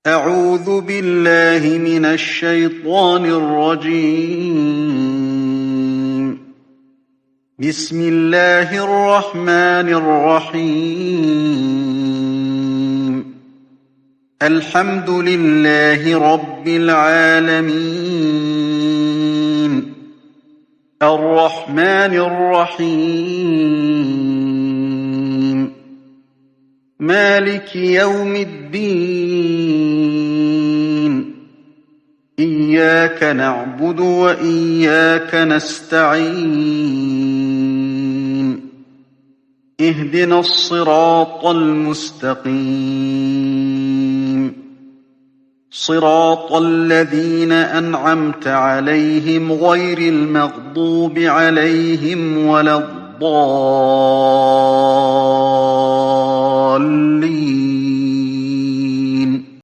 أعوذ بالله من الشيطان الرجيم. بسم الله الرحمن الرحيم. الحمد لله رب العالمين. الرحمن الرحيم. مالك يوم الدين. إياك نعبد وإياك نستعين. اهدنا الصراط المستقيم. صراط الذين أنعمت عليهم غير المغضوب عليهم ولا الضالين.